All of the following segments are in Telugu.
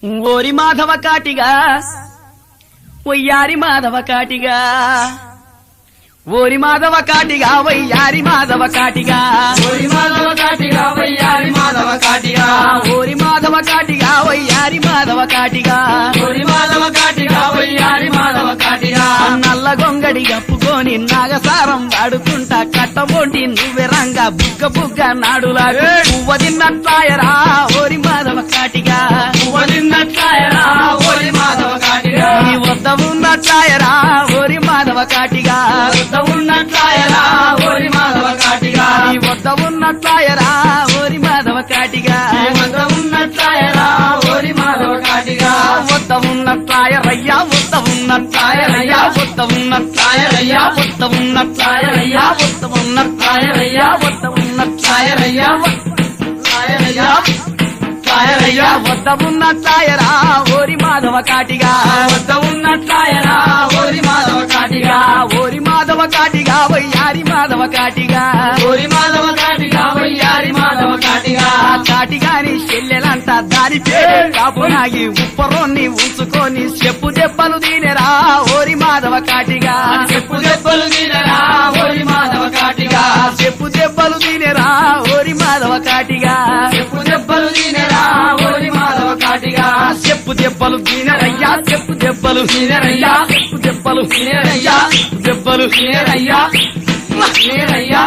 ఓరి మాధవ కాటిగా ఒయ్యారి మాధవ కాటిగా ఓరి మాధవ కాటిగా వయ్యారి మాధవ కాటిగా ఓరి మాధవ కాటిగా వయ్యారి మాధవ కాటిగా ఓరి మాధవ కాటిగా వయ్యారి మాధవ కాటిగా ఓరి మాధవ కాటిగా వయ్యారి మాధవ కాటిగా నల్ల గొంగడి కప్పుకొని నాగసారం వాడుకుంటా కట్టబోటి నువ్వెరంగా బుగ్గ బుగ్గ నాడులాగా పువ్వ తిన్నట్లాయరా ఓరి మాధవ కాటిగా వదిన్నట్లాయరా ఓరి మాధవ కాటిగా నీ వద్ద ఉన్నట్లాయరా ఓరి మాధవ కాటిగా వద్ద ఉన్నట్లాయరా ఓరి మాధవ కాటిగా నీ వద్ద ఉన్నట్లాయరా ఓరి మాధవ కాటిగా వద్ద ఉన్నట్లాయరా ఓరి మాధవ కాటిగా వద్ద ఉన్నట్లాయరయ్యా వద్ద ఉన్నట్లాయరయ్యా వద్ద ఉన్నట్లాయరయ్యా వద్ద ఉన్నట్లాయరయ్యా వద్ద ఉన్నట్లాయరయ్యా వద్ద ఉన్నట్లాయరయ్యా లాయరయ్యా తాయరయ్యా వద్ద ఉన్నట్లాయరా ఓరి మాధవ కాటిగా వద్ద ఉన్నట్లాయరా ఓరి మాధవ కాటిగా ఓరి మాధవ కాటిగా వయ్యారి మాధవ కాటిగా ఓరి మాధవ కాటిగా వయ్యారి మాధవ కాటిగా కాటిగాని చెల్లెలంతా దాని పేరు కాపునాగి ఉప్పరోన్ని ఉంచుకొని చెప్పు దెబ్బలు దీనెరా ఓరి మాధవ కాటిగా చెప్పు దెబ్బలు తినరా ఓరి మాధవ కాటిగా చెప్పు దెబ్బలు దీనెరా ఓరి మాధవ కాటిగా చెప్పు దెబ్బలు తినరా ఓరి మాధవ కాటిగా చెప్పు దెబ్బలు దీనరయ్యా చెప్పు దెబ్బలు తినరయ్యా చెప్పు దెబ్బలు తినరయ్యా దెబ్బలు తినరయ్యా తినరయ్యా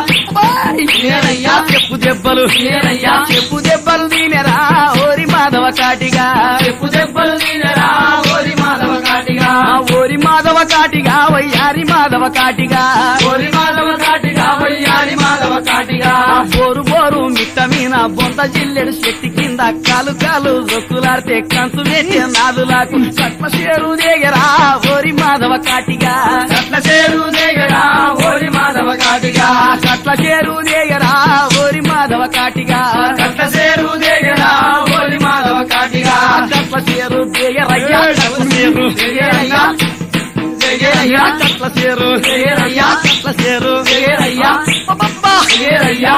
తినరయ్యా చెప్పు దెబ్బలు తినరయ్యా చెప్పు దెబ్బలు దీనెరా ఓరి మాధవ కాటిగా చెప్పు దెబ్బలు తినరా ఓరి మాధవ కాటిగా ఓరి మాధవ కాటిగా వయ్యారి మాధవ కాటిగా ఓరి మాధవ కాటిగా వయ్యారి మాధవ కాటిగా బోరు బోరు మిట్ట మీన బొంత జిల్లెడు శక్తి కింద కాలు కాలు రొక్కులాడితే కంచు వేసే నాదులకు కట్ల చేరు దేగరా ఓరి మాధవ కాటిగా కట్ల చేరు దేగరా ఓరి మాధవ కాటిగా కట్ల చేరు దేగరా ఓరి మాధవ కాటిగా కట్ల చేరు దేగరా ఓరి మాధవ కాటిగా కట్ల చేరు దేగరయ్యా కట్ల చేరు దేగరయ్యా దేగరయ్యా కట్ల చేరు దేగరయ్యా కట్ల చేరు దేగరయ్యా అబ్బబ్బా! దేగరయ్యా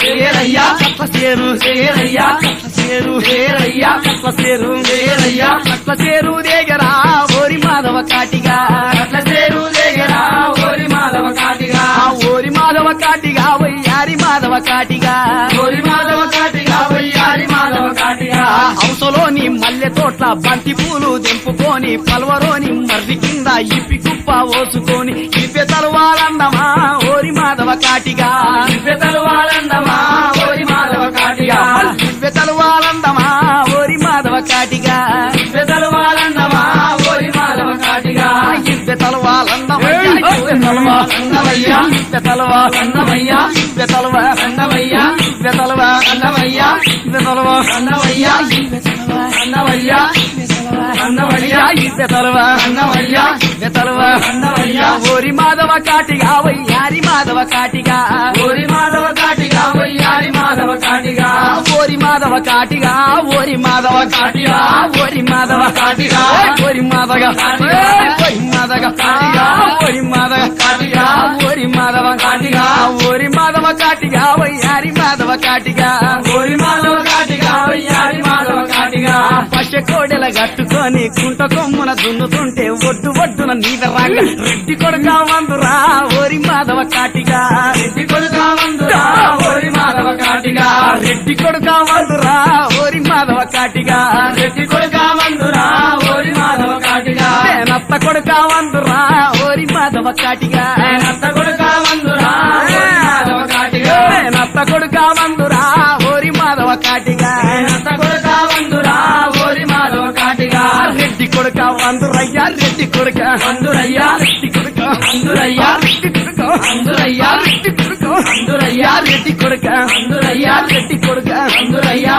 దేగరయ్యా కట్ల చేరు దేగరయ్యా కట్ల చేరు దేగరయ్యా కట్ల చేరు దేగరయ్యా కట్ల చేరు దేగరా ఓరి మాధవ కాటిగా కట్ల చేరు దేగరా ఓరి మాధవ కాటిగా ఓరి మాధవ కాటిగా వయ్యారి మాధవ కాటిగా ఓరి మాధవ కాటిగా వయ్యారి మాధవ కాటిగా హంసలోని మల్లె తోట్ల బంతి పూలు దింపుకొని పల్వరోని మర్రి కింద ఇప్పి కుప్ప ఓసుకొని ఇప్పే తలవాలందమా ఓరి మాధవ కాటిగా ఇవ్వెతలు వాళ్ళందమా ఓరి మాధవ కాటిగా ఇప్పే తలవాలందమా ఓరి మాధవ కాటిగా ఇవ్వెతలు వాళ్ళందమా ఓరి మాధవ కాటిగా ఇప్పే తలవాలందమయ్యా అన్నమయ్యా ఇప్పే తలవా అన్నమయ్యా ఇప్పే తలవా అన్నమయ్యా ఇప్పే తలవా అన్నమయ్యా ఇప్పే తలవా అన్నమయ్యా అన్నమయ్యా అన్నమయ్యా ఇప్పే తలవా అన్నమయ్యా ఇప్పే తలవా అన్నమయ్యా ఓరి మాధవ కాటిగా వయ్యారి మాధవ కాటిగా ఓరి మాధవ కాటిగా వయ్యారి మాధవ కాటిగా ఓరి మాధవ కాటిగా ఓరి మాధవ కాటిగా ఓరి మాధవ కాటిగా ఓరి మాధవ కాటిగా ఓరి మాధవ కాటిగా ఓరి మాధవ కాటిగా ఓరి మాధవ కాటిగా ఓరి మాధవ కాటిగా వయ్యారి మాధవ కాటిగా ఓరి మాధవ కాటిగా వయ్యారి మాధవ కాటిగా పచ్చ కోడెల కట్టుకొని కుంట కొమ్మున దున్నుతుంటే ఒడ్డు ఒడ్డున నీదరాగా రెడ్డి కొడుక వందురా ఓరి మాధవ కాటిగా రెడ్డి కొడుకా వందురా ఓరి మాధవ కాటిగా రెడ్డి కొడుక వందురా ఓరి మాధవ కాటిగా రెడ్డి కొడుకా వందురా ఓరి మాధవ కాటిగా నత్త కొడుక వందురా ఓరి మాధవ కాటిగా అత్త కొడుకా వందురా ఓరి మాధవ కాటిగా నత్త కొడుక వందురా ఓరి మాధవ కాటిగా అత్త కొడుకా వందురా ఓరి మాధవ కాటిగా రెడ్డి కొడుక వందురయ్యా రెడ్డి కొడుక వందురయ్యా రెడ్డి కొడుక వందురయ్యా రెడ్డి కొడుక వందురయ్యా రెడ్డి కొడుక వందురయ్యా రెడ్డి కొడుక వందురయ్యా రెడ్డి కొడుక వందురయ్యా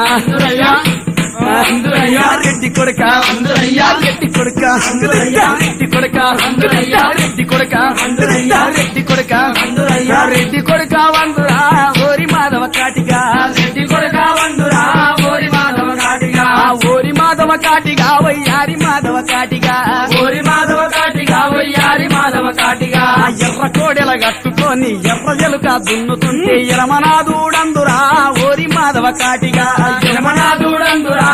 వందురయ్యా వందురయ్యా రెడ్డి కొడుక వందురయ్యా రెడ్డి కొడుక రెడ్డి కొడుక వందురయ్యా రెడ్డి కొడుక వందురయ్యా రెడ్డి కొడుక వందురయ్యా రెడ్డి కొడుక వందురా ఓరి మాధవ కాటిగా రెడ్డి కొడుకా వందురా ఓరి మాధవ కాటిగా ఓరి మాధవ కాటిగా వయ్యారి మాధవ కాటిగా ఓరి మాధవ కాటిగా వయ్యారి మాధవ కాటిగా ఎర్ర కోడెల కట్టుకొని ఎర్ర ఎలుక దున్నుతుంటే ఎరమనాదూడందురా ఓరి మాధవ కాటిగా యమనాథుడందురా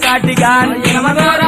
కాటిగా యమగోర